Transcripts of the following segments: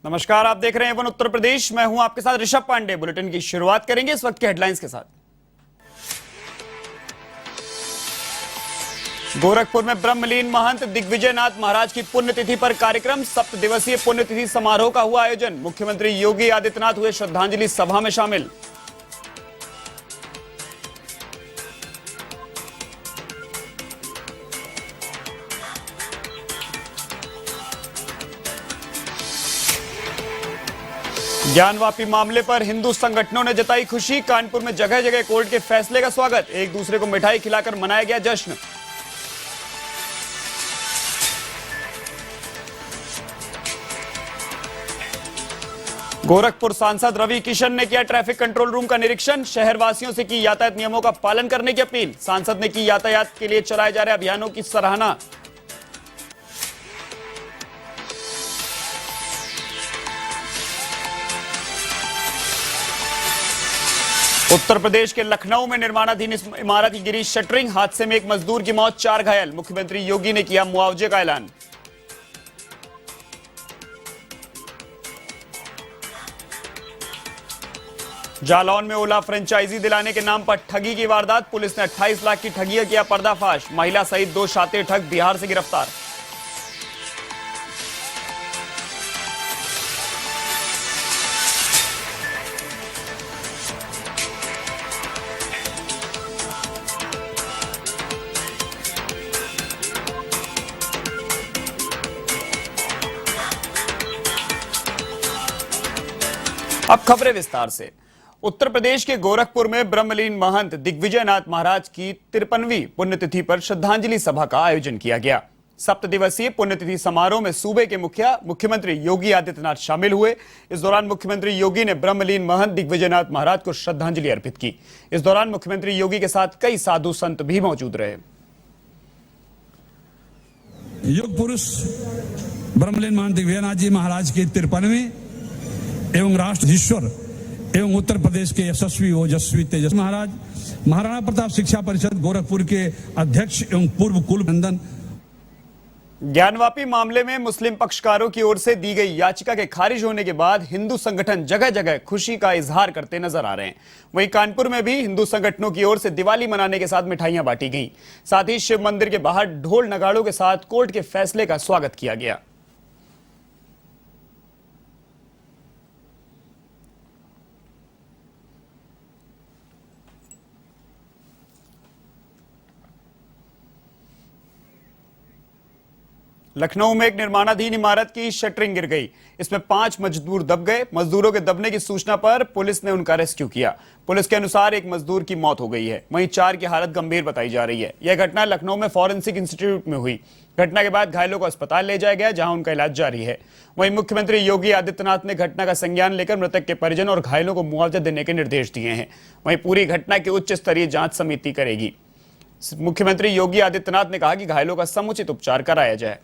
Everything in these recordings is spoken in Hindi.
नमस्कार, आप देख रहे हैं वन उत्तर प्रदेश। मैं हूं आपके साथ ऋषभ पांडे। बुलेटिन की शुरुआत करेंगे इस वक्त के हेडलाइंस के साथ। गोरखपुर में ब्रह्मलीन महंत दिग्विजयनाथ महाराज की पुण्यतिथि पर कार्यक्रम। 7 दिवसीय पुण्यतिथि समारोह का हुआ आयोजन। मुख्यमंत्री योगी आदित्यनाथ हुए श्रद्धांजलि सभा में शामिल। ज्ञानवापी मामले पर हिंदू संगठनों ने जताई खुशी। कानपुर में जगह जगह कोर्ट के फैसले का स्वागत। एक दूसरे को मिठाई खिलाकर मनाया गया जश्न। गोरखपुर सांसद रवि किशन ने किया ट्रैफिक कंट्रोल रूम का निरीक्षण। शहरवासियों से की यातायात नियमों का पालन करने की अपील। सांसद ने की यातायात के लिए चलाए जा रहे अभियानों की सराहना। उत्तर प्रदेश के लखनऊ में निर्माणाधीन इमारत की गिरी शटरिंग। हादसे में एक मजदूर की मौत, 4 घायल। मुख्यमंत्री योगी ने किया मुआवजे का ऐलान। जालौन में ओला फ्रेंचाइजी दिलाने के नाम पर ठगी की वारदात। पुलिस ने 28 लाख की ठगी किया पर्दाफाश। महिला सहित 2 शातिर ठग बिहार से गिरफ्तार। अब खबरें विस्तार से। उत्तर प्रदेश के गोरखपुर में ब्रह्मलीन महंत दिग्विजयनाथ महाराज की 53वीं पुण्यतिथि पर श्रद्धांजलि सभा का आयोजन किया गया। 7 दिवसीय पुण्यतिथि समारोह में सूबे के मुख्यमंत्री योगी आदित्यनाथ शामिल हुए। इस दौरान मुख्यमंत्री योगी ने ब्रह्मलीन महंत दिग्विजयनाथ महाराज को श्रद्धांजलि अर्पित की। इस दौरान मुख्यमंत्री योगी के साथ कई साधु संत भी मौजूद रहे। युग पुरुष ब्रह्मलीन महंत दिग्विजयनाथ जी महाराज की 53वीं एवं राष्ट्रधीश्वर एवं उत्तर प्रदेश के यशस्वी ओजस्वी तेजस्वी महाराज, महाराणा प्रताप शिक्षा परिषद गोरखपुर के अध्यक्ष एवं पूर्व कुलनंदन। ज्ञानवापी मामले में मुस्लिम पक्षकारों की ओर से दी गई याचिका के खारिज होने के बाद हिंदू संगठन जगह जगह खुशी का इजहार करते नजर आ रहे हैं। वहीं कानपुर में भी हिंदू संगठनों की ओर से दिवाली मनाने के साथ मिठाइयां बांटी गईं। साथ ही शिव मंदिर के बाहर ढोल नगाड़ों के साथ कोर्ट के फैसले का स्वागत किया गया। लखनऊ में एक निर्माणाधीन इमारत की शटरिंग गिर गई। इसमें 5 मजदूर दब गए। मजदूरों के दबने की सूचना पर पुलिस ने उनका रेस्क्यू किया। पुलिस के अनुसार एक मजदूर की मौत हो गई है, वहीं 4 की हालत गंभीर बताई जा रही है। यह घटना लखनऊ में फॉरेंसिक इंस्टीट्यूट में हुई। घटना के बाद घायलों को अस्पताल ले जाया गया, जहां उनका इलाज जारी है। वहीं मुख्यमंत्री योगी आदित्यनाथ ने घटना का संज्ञान लेकर मृतक के परिजन और घायलों को मुआवजा देने के निर्देश दिए हैं। वहीं पूरी घटना की उच्च स्तरीय जांच समिति करेगी। मुख्यमंत्री योगी आदित्यनाथ ने कहा कि घायलों का समुचित उपचार कराया जाए।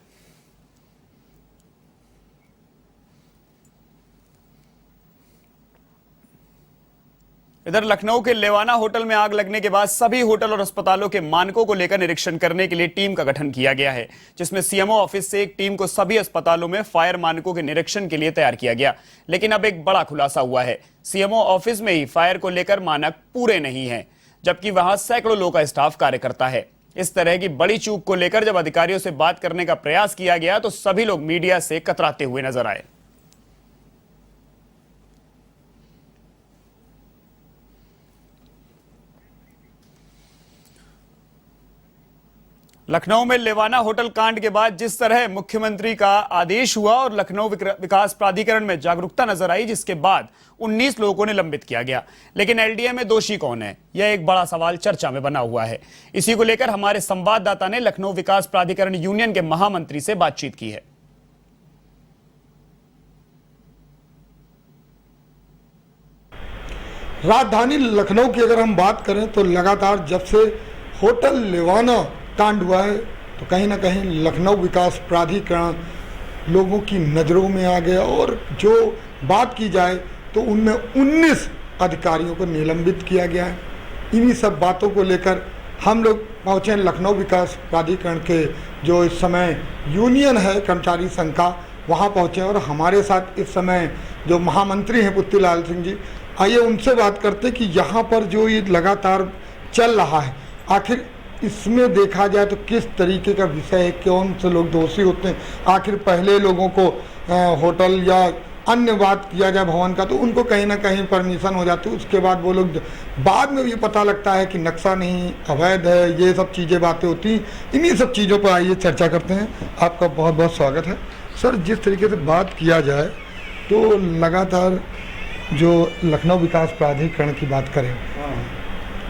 इधर लखनऊ के लेवाना होटल में आग लगने के बाद सभी होटल और अस्पतालों के मानकों को लेकर निरीक्षण करने के लिए टीम का गठन किया गया है, जिसमें सीएमओ ऑफिस से एक टीम को सभी अस्पतालों में फायर मानकों के निरीक्षण के लिए तैयार किया गया। लेकिन अब एक बड़ा खुलासा हुआ है। सीएमओ ऑफिस में ही फायर को लेकर मानक पूरे नहीं है, जबकि वहां सैकड़ों लोगों का स्टाफ कार्य करता है। इस तरह की बड़ी चूक को लेकर जब अधिकारियों से बात करने का प्रयास किया गया तो सभी लोग मीडिया से कतराते हुए नजर आए। लखनऊ में लेवाना होटल कांड के बाद जिस तरह मुख्यमंत्री का आदेश हुआ और लखनऊ विकास प्राधिकरण में जागरूकता नजर आई, जिसके बाद 19 लोगों को निलंबित किया गया। लेकिन एलडीए में दोषी कौन है, यह एक बड़ा सवाल चर्चा में बना हुआ है। इसी को लेकर हमारे संवाददाता ने लखनऊ विकास प्राधिकरण यूनियन के महामंत्री से बातचीत की है। राजधानी लखनऊ की अगर हम बात करें तो लगातार जब से होटल लेवाना कांड हुआ है तो कहीं ना कहीं लखनऊ विकास प्राधिकरण लोगों की नज़रों में आ गया और जो बात की जाए तो उनमें 19 अधिकारियों को निलंबित किया गया है। इन्हीं सब बातों को लेकर हम लोग पहुँचे लखनऊ विकास प्राधिकरण के जो इस समय यूनियन है कर्मचारी संघ का, वहाँ पहुँचे और हमारे साथ इस समय जो महामंत्री हैं पुत्तीलाल सिंह जी, आइए उनसे बात करते कि यहाँ पर जो ये लगातार चल रहा है आखिर इसमें देखा जाए तो किस तरीके का विषय है, कौन से लोग दोषी होते हैं। आखिर पहले लोगों को होटल या अन्य बात किया जाए भवन का तो उनको कहीं ना कहीं परमिशन हो जाती है, उसके बाद वो लोग बाद में ये पता लगता है कि नक्शा नहीं, अवैध है, ये सब चीज़ें बातें होती हैं। इन्हीं सब चीज़ों पर आइए चर्चा करते हैं। आपका बहुत बहुत स्वागत है सर। जिस तरीके से बात किया जाए तो लगातार जो लखनऊ विकास प्राधिकरण की बात करें,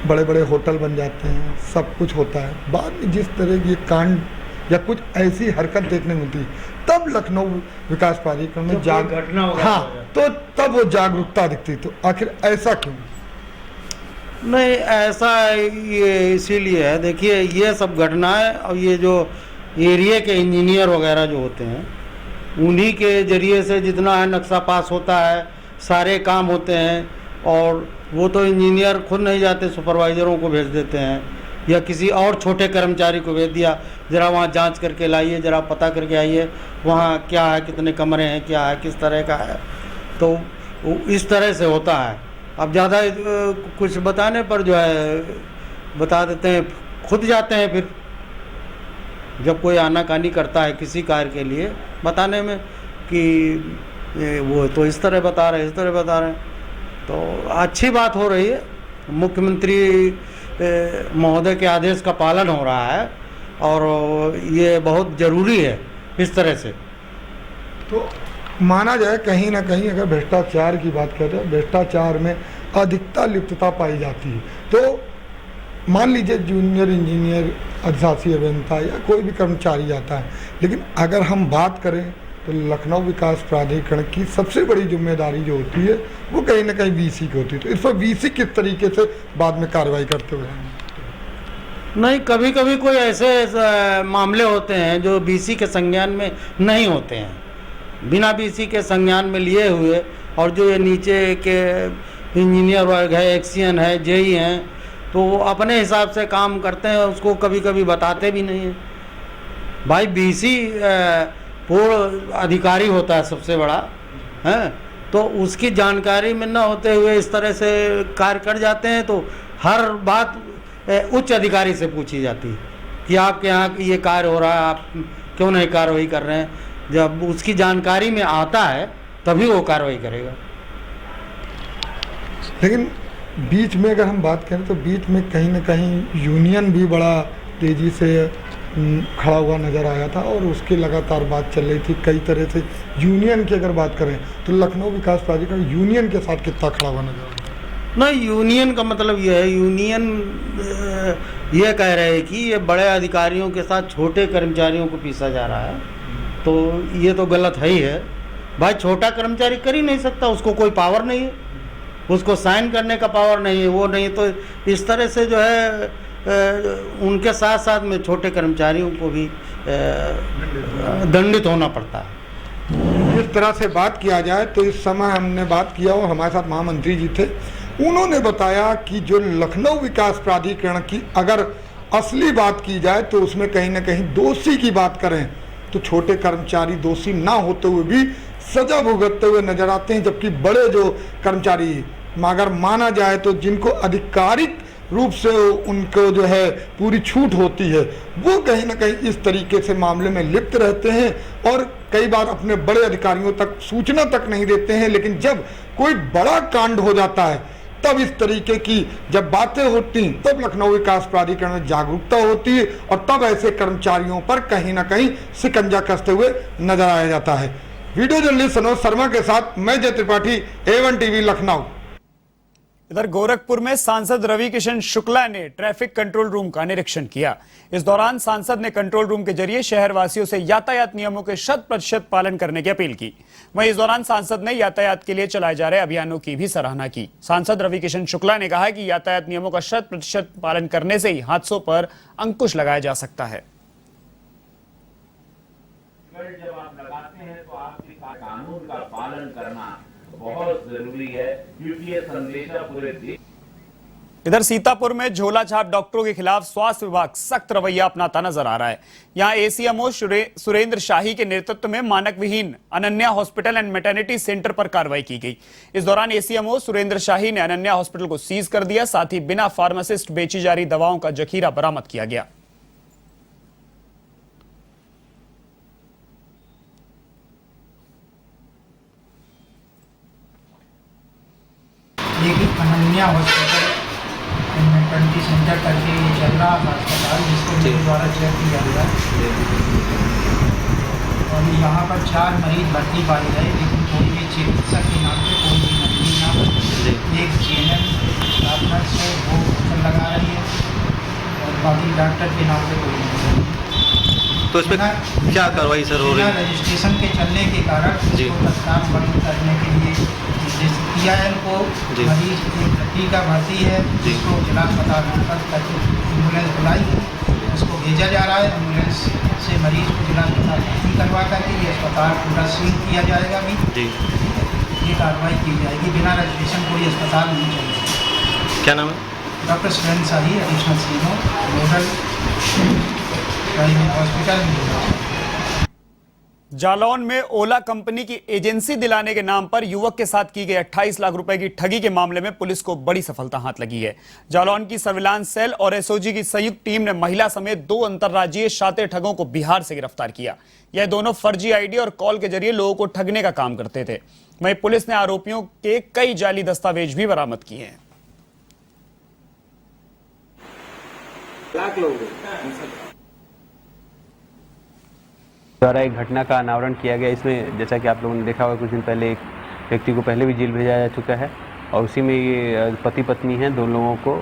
बड़े बड़े होटल बन जाते हैं, सब कुछ होता है, बाद में जिस तरह की कांड या कुछ ऐसी हरकत देखने मिलती है तब लखनऊ विकास प्राधिकरण में घटना तो तब वो जागरूकता दिखती। तो आखिर ऐसा क्यों? नहीं, ऐसा ये इसीलिए है, देखिए ये सब घटनाएं और ये जो एरिया के इंजीनियर वगैरह जो होते हैं उन्हीं के जरिए से जितना है नक्शा पास होता है, सारे काम होते हैं। और वो तो इंजीनियर खुद नहीं जाते, सुपरवाइज़रों को भेज देते हैं या किसी और छोटे कर्मचारी को भेज दिया, ज़रा वहाँ जांच करके लाइए, ज़रा पता करके आइए वहाँ क्या है, कितने कमरे हैं, क्या है, किस तरह का है। तो इस तरह से होता है। अब ज़्यादा कुछ बताने पर जो है बता देते हैं, खुद जाते हैं फिर जब कोई आनाकानी करता है किसी कार्य के लिए बताने में कि वो तो इस तरह बता रहे, इस तरह बता रहे हैं। तो अच्छी बात हो रही है, मुख्यमंत्री महोदय के आदेश का पालन हो रहा है और ये बहुत ज़रूरी है इस तरह से। तो माना जाए कहीं ना कहीं अगर भ्रष्टाचार की बात करें, भ्रष्टाचार में अधिकता लिप्तता पाई जाती है। तो मान लीजिए जूनियर इंजीनियर, अधिशासी अभियंता या कोई भी कर्मचारी आता है, लेकिन अगर हम बात करें तो लखनऊ विकास प्राधिकरण की सबसे बड़ी जिम्मेदारी जो होती है वो कहीं ना कहीं वीसी की होती है। तो इस पर वीसी किस तरीके से बाद में कार्रवाई करते हुए? नहीं, कभी कभी कोई ऐसे मामले होते हैं जो बीसी के संज्ञान में नहीं होते हैं, बिना बीसी के संज्ञान में लिए हुए, और जो ये नीचे के इंजीनियर वर्ग है, एक्सियन है, जेई हैं, तो वो अपने हिसाब से काम करते हैं, उसको कभी कभी बताते भी नहीं हैं। भाई बीसी पूर्ण अधिकारी होता है सबसे बड़ा है, तो उसकी जानकारी में न होते हुए इस तरह से कार्य कर जाते हैं। तो हर बात उच्च अधिकारी से पूछी जाती है कि आपके यहाँ ये कार्य हो रहा है, आप क्यों नहीं कार्रवाई कर रहे हैं। जब उसकी जानकारी में आता है तभी वो कार्रवाई करेगा। लेकिन बीच में अगर हम बात करें तो बीच में कहीं ना कहीं यूनियन भी बड़ा तेज़ी से खड़ा हुआ नज़र आया था और उसकी लगातार बात चल रही थी कई तरह से। यूनियन की अगर बात करें तो लखनऊ विकास प्राधिकरण यूनियन के साथ कितना खड़ा हुआ नजर आता है? नहीं, यूनियन का मतलब ये है, यूनियन ये कह रहे हैं कि ये बड़े अधिकारियों के साथ छोटे कर्मचारियों को पीसा जा रहा है। तो ये तो गलत है ही है। भाई छोटा कर्मचारी कर ही नहीं सकता, उसको कोई पावर नहीं है, उसको साइन करने का पावर नहीं है, वो नहीं। तो इस तरह से जो है उनके साथ साथ में छोटे कर्मचारियों को भी दंडित होना पड़ता है। इस तरह से बात किया जाए तो इस समय हमने बात किया और हमारे साथ महामंत्री जी थे, उन्होंने बताया कि जो लखनऊ विकास प्राधिकरण की अगर असली बात की जाए तो उसमें कहीं ना कहीं दोषी की बात करें तो छोटे कर्मचारी दोषी ना होते हुए भी सजा भुगतते हुए नजर आते हैं, जबकि बड़े जो कर्मचारी अगर माना जाए तो जिनको आधिकारिक रूप से उनको जो है पूरी छूट होती है वो कहीं ना कहीं इस तरीके से मामले में लिप्त रहते हैं और कई बार अपने बड़े अधिकारियों तक सूचना तक नहीं देते हैं। लेकिन जब कोई बड़ा कांड हो जाता है तब इस तरीके की जब बातें होती तब लखनऊ विकास प्राधिकरण में जागरूकता होती है और तब ऐसे कर्मचारियों पर कहीं ना कहीं शिकंजा कसते हुए नजर आया जाता है। वीडियो जर्नलिस्ट सनोज शर्मा के साथ मैं जय त्रिपाठी, A1 टीवी लखनऊ। इधर गोरखपुर में सांसद रवि किशन शुक्ला ने ट्रैफिक कंट्रोल रूम का निरीक्षण किया। इस दौरान सांसद ने कंट्रोल रूम के जरिए शहरवासियों से यातायात नियमों के 100% पालन करने की अपील की। वहीं इस दौरान सांसद ने यातायात के लिए चलाए जा रहे अभियानों की भी सराहना की। सांसद रवि किशन शुक्ला ने कहा कि यातायात नियमों का 100% पालन करने से ही हादसों पर अंकुश लगाया जा सकता है। जब आप लगाते हैं तो आपके कानून का पालन करना बहुत जरूरी है, क्योंकि ये संदेशा पूरे देश इधर सीतापुर में झोला छाप डॉक्टरों के खिलाफ स्वास्थ्य विभाग सख्त रवैया अपनाता नजर आ रहा है। यहां एसीएमओ सुरेंद्र शाही के नेतृत्व में मानक विहीन Ananya hospital and maternity centre पर कार्रवाई की गई। इस दौरान एसीएमओ सुरेंद्र शाही ने अनन्या हॉस्पिटल को सीज कर दिया। साथ ही बिना फार्मासिस्ट बेची जा रही दवाओं का जखीरा बरामद किया गया। अनन्या हॉस्पिटल मैटरनिटी सेंटर करके चल रहा था अस्पताल, जिसको मेरे द्वारा चेक किया गया और यहाँ पर 4 मरीज भर्ती पाए गए, लेकिन कोई भी चिकित्सक के नाम पे कोई भी नकली नाम। एक जीएनएम डॉक्टर से वो चल लगा रही है और बाकी डॉक्टर के नाम पे कोई नहीं। तो इसमें क्या कार्रवाई सर हो रही है? रजिस्ट्रेशन के चलने के कारण इसको तत्काल बंद करने के लिए PIL को मरीज एक भर्ती का भर्ती है, जिसको जिला अस्पताल एम्बुलेंस बुलाई है, उसको भेजा जा रहा है। एम्बुलेंस से मरीज को जिला अस्पताल भर्ती करवा करके ये अस्पताल पूरा सील किया जाएगा। भी ये कार्रवाई की जाएगी। बिना रजिस्ट्रेशन कोई अस्पताल नहीं चलेगा। क्या नाम है? Doctor Surendra Shahi, additional CMO, nodal private hospital. Jalaun में ओला कंपनी की एजेंसी दिलाने के नाम पर युवक के साथ की गई 28 लाख रुपए की ठगी के मामले में पुलिस को बड़ी सफलता हाथ लगी है। जालौन की सर्विलांस सेल और एसओजी की संयुक्त टीम ने महिला समेत 2 अंतर्राज्यीय शातिर ठगों को बिहार से गिरफ्तार किया। यह दोनों फर्जी आईडी और कॉल के जरिए लोगों को ठगने का काम करते थे। वहीं पुलिस ने आरोपियों के कई जाली दस्तावेज भी बरामद किए हैं। द्वारा एक घटना का अनावरण किया गया। इसमें जैसा कि आप लोगों ने देखा होगा, कुछ दिन पहले एक व्यक्ति को पहले भी जेल भेजा जा चुका है और उसी में ये पति पत्नी हैं, 2 लोगों को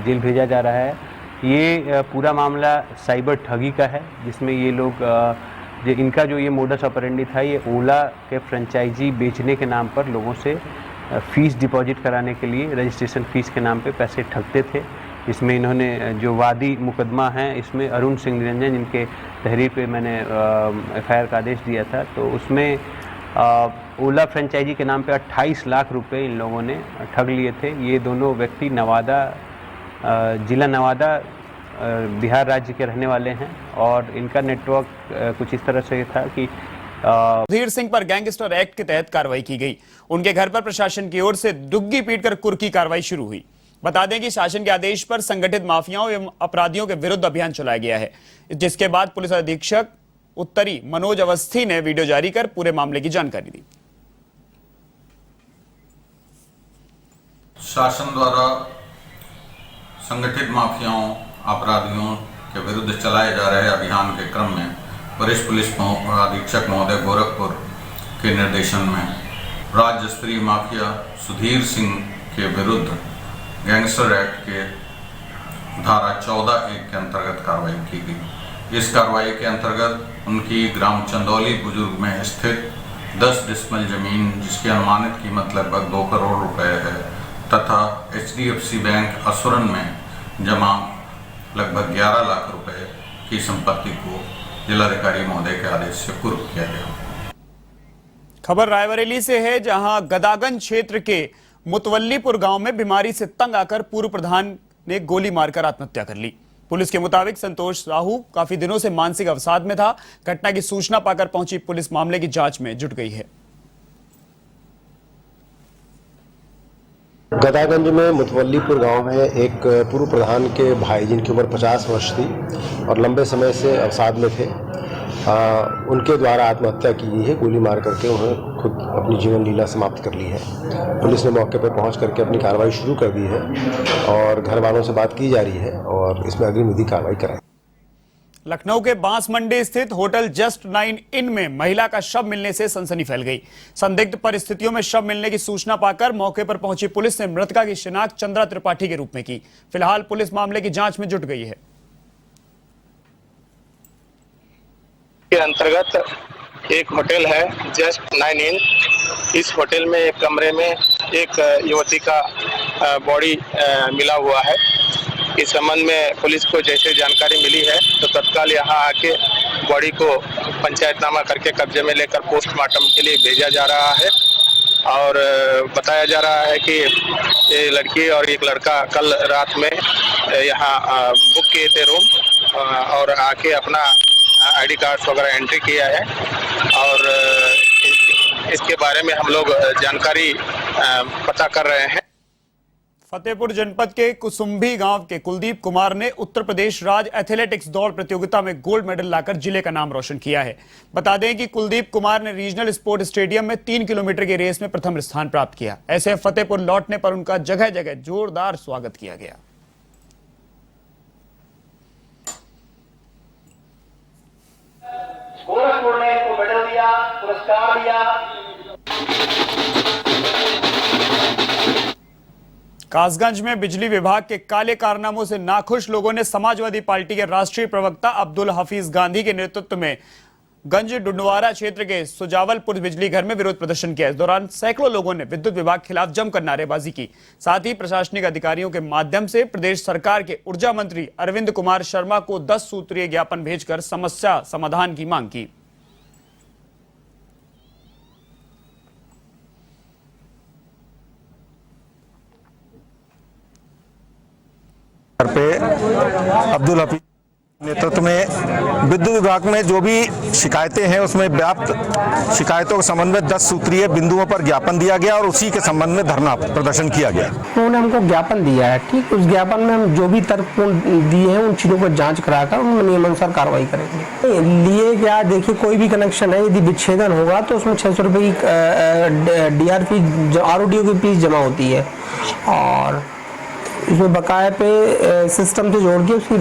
जेल भेजा जा रहा है। ये पूरा मामला साइबर ठगी का है, जिसमें ये लोग इनका जो ये मोडस ऑपरेंडी था, ये ओला के फ्रेंचाइजी बेचने के नाम पर लोगों से फीस डिपॉजिट कराने के लिए रजिस्ट्रेशन फीस के नाम पे पैसे ठगते थे। इसमें इन्होंने जो वादी मुकदमा है, इसमें अरुण सिंह निरंजन, जिनके तहरीर पे मैंने FIR का आदेश दिया था, तो उसमें ओला फ्रेंचाइजी के नाम पे 28 लाख रुपए इन लोगों ने ठग लिए थे। ये दोनों व्यक्ति नवादा, जिला नवादा, बिहार राज्य के रहने वाले हैं और इनका नेटवर्क कुछ इस तरह से था कि सुधीर सिंह पर गैंगस्टर एक्ट के तहत कार्रवाई की गई। उनके घर पर प्रशासन की ओर से दुग्गी पीटकर कुर्की कार्रवाई शुरू हुई। बता दें कि शासन के आदेश पर संगठित माफियाओं एवं अपराधियों के विरुद्ध अभियान चलाया गया है, जिसके बाद पुलिस अधीक्षक उत्तरी मनोज अवस्थी ने वीडियो जारी कर पूरे मामले की जानकारी दी। शासन द्वारा संगठित माफियाओं, अपराधियों के विरुद्ध चलाए जा रहे अभियान के क्रम में वरिष्ठ पुलिस अधीक्षक महोदय गोरखपुर के निर्देशन में राज्य स्तरीय माफिया सुधीर सिंह के विरुद्ध गैंगस्टर एक्ट के धारा 14(1) के अंतर्गत कार्रवाई की गई। इस कार्रवाई के अंतर्गत उनकी ग्राम चंदौली बुजुर्ग में स्थित 10 डिसमिल जमीन, जिसकी अनुमानित कीमत लगभग 2 करोड़ रुपए है, तथा HDFC बैंक असुरन में जमा लगभग 11 लाख रुपए की संपत्ति को जिलाधिकारी महोदय के आदेश से कुर्क किया गया। खबर रायबरेली से है, जहां गदागंज क्षेत्र के मुतवल्लीपुर गांव में बीमारी से तंग आकर पूर्व प्रधान ने गोली मारकर आत्महत्या कर ली। पुलिस के मुताबिक संतोष साहू काफी दिनों से मानसिक अवसाद में था। घटना की सूचना पाकर पहुंची पुलिस मामले की जांच में जुट गई है। गदागंज में मुतवल्लीपुर गांव में एक पूर्व प्रधान के भाई, जिनकी उम्र 50 वर्ष थी और लंबे समय से अवसाद में थे, उनके द्वारा आत्महत्या की गई है। गोली मार करके उन्होंने खुद अपनी जीवन लीला समाप्त कर ली है। पुलिस ने मौके पर पहुंच करके अपनी कार्रवाई शुरू कर दी है और घर वालों से बात की जा रही है और इसमें अग्रिम विधि कार्रवाई कराई। लखनऊ के बांसमंडी स्थित होटल जस्ट 9 इन में महिला का शव मिलने से सनसनी फैल गई। संदिग्ध परिस्थितियों में शव मिलने की सूचना पाकर मौके पर पहुंची पुलिस ने मृतका की शिनाख्त चंद्रा त्रिपाठी के रूप में की। फिलहाल पुलिस मामले की जांच में जुट गई है। के अंतर्गत एक होटल है जस्ट 9 इन। इस होटल में एक कमरे में एक युवती का बॉडी मिला हुआ है। इस संबंध में पुलिस को जैसे जानकारी मिली है तो तत्काल यहां आके बॉडी को पंचायतनामा करके कब्जे में लेकर पोस्टमार्टम के लिए भेजा जा रहा है। और बताया जा रहा है कि ये लड़की और एक लड़का कल रात में यहाँ बुक किए थे रूम और आके अपना आईडी कार्ड्स वगैरह एंट्री किया है और इसके बारे में हम लोग जानकारी पता कर रहे हैं। फतेहपुर जनपद के कुसुम्भी गांव के कुलदीप कुमार ने उत्तर प्रदेश राज्य एथलेटिक्स दौड़ प्रतियोगिता में गोल्ड मेडल लाकर जिले का नाम रोशन किया है। बता दें कि कुलदीप कुमार ने रीजनल स्पोर्ट स्टेडियम में 3 किलोमीटर की रेस में प्रथम स्थान प्राप्त किया। ऐसे फतेहपुर लौटने पर उनका जगह जगह जोरदार स्वागत किया गया। गोरखपुर ने इनको मेडल दिया, पुरस्कार दिया। कासगंज में बिजली विभाग के काले कारनामों से नाखुश लोगों ने समाजवादी पार्टी के राष्ट्रीय प्रवक्ता अब्दुल हफीज गांधी के नेतृत्व में गंज डुंडवारा क्षेत्र के सुजावलपुर बिजली घर में विरोध प्रदर्शन किया। इस दौरान सैकड़ों लोगों ने विद्युत विभाग के खिलाफ जमकर नारेबाजी की। साथ ही प्रशासनिक अधिकारियों के माध्यम से प्रदेश सरकार के ऊर्जा मंत्री अरविंद कुमार शर्मा को 10 सूत्रीय ज्ञापन भेजकर समस्या समाधान की मांग की। पे अब्दुल हफीज नेतृत्व में विद्युत विभाग में जो भी शिकायतें हैं उसमें व्याप्त शिकायतों के संबंध में 10 सूत्रीय बिंदुओं पर ज्ञापन दिया गया और उसी के संबंध में धरना प्रदर्शन किया गया। उन्होंने हमको ज्ञापन दिया है, ठीक, उस ज्ञापन में हम जो भी तर्कपूर्ण दिए हैं उन चीजों पर जांच कराकर उनमें नियमानुसार कार्रवाई करेंगे। लिए क्या, देखिए कोई भी कनेक्शन है, यदि विच्छेदन होगा तो उसमें 600 रुपये की DRP RODO की फीस जमा होती है और इसमें बकाया पे सिस्टम से जोड़ के उसकी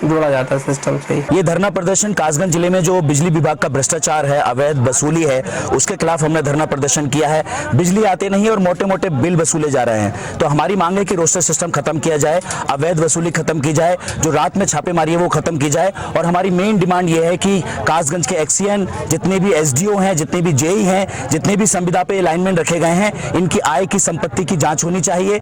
जोड़ा जाता है सिस्टम से। ये धरना प्रदर्शन कासगंज जिले में जो बिजली विभाग का भ्रष्टाचार है, अवैध वसूली है, उसके खिलाफ हमने धरना प्रदर्शन किया है। बिजली आते नहीं और मोटे मोटे बिल वसूले जा रहे हैं, तो हमारी मांग है कि रोस्टर सिस्टम खत्म किया जाए, अवैध वसूली खत्म की जाए, जो रात में छापेमारी है वो खत्म की जाए। और हमारी मेन डिमांड ये है कि कासगंज के एक्सीएन, जितने भी SDO हैं, जितने भी JE हैं, जितने भी संविदा पे लाइनमैन रखे गए हैं, इनकी आय की संपत्ति की जाँच होनी चाहिए।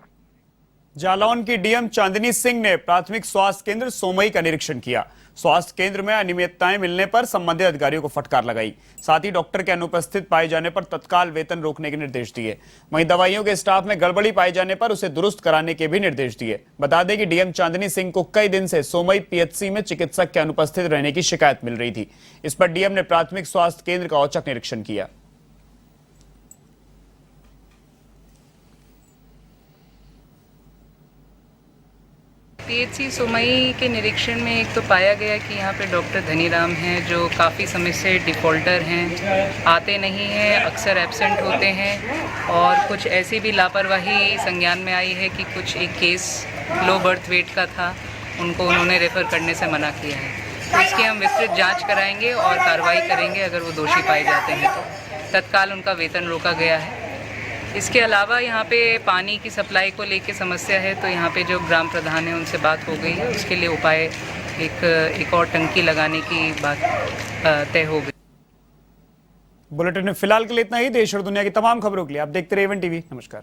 जालौन की DM चांदनी सिंह ने प्राथमिक स्वास्थ्य केंद्र सोमई का निरीक्षण किया। स्वास्थ्य केंद्र में अनियमितताएं मिलने पर संबंधित अधिकारियों को फटकार लगाई। साथ ही डॉक्टर के अनुपस्थित पाए जाने पर तत्काल वेतन रोकने के निर्देश दिए। वहीं दवाइयों के स्टाफ में गड़बड़ी पाए जाने पर उसे दुरुस्त कराने के भी निर्देश दिए। बता दें कि DM चांदनी सिंह को कई दिन से सोमई PHC में चिकित्सक के अनुपस्थित रहने की शिकायत मिल रही थी। इस पर DM ने प्राथमिक स्वास्थ्य केंद्र का औचक निरीक्षण किया। PHC सोमई के निरीक्षण में एक तो पाया गया कि यहाँ पे डॉक्टर धनीराम हैं जो काफ़ी समय से डिफ़ॉल्टर हैं, आते नहीं हैं, अक्सर एब्सेंट होते हैं और कुछ ऐसी भी लापरवाही संज्ञान में आई है कि कुछ एक केस लो बर्थ वेट का था, उनको उन्होंने रेफ़र करने से मना किया है। तो इसकी हम विस्तृत जांच कराएंगे और कार्रवाई करेंगे। अगर वो दोषी पाए जाते हैं तो तत्काल उनका वेतन रोका गया है। इसके अलावा यहाँ पे पानी की सप्लाई को लेके समस्या है, तो यहाँ पे जो ग्राम प्रधान है उनसे बात हो गई है, उसके लिए उपाय एक और टंकी लगाने की बात तय हो गई। बुलेटिन में फिलहाल के लिए इतना ही। देश और दुनिया की तमाम खबरों के लिए आप देखते रहिए AVN TV। नमस्कार।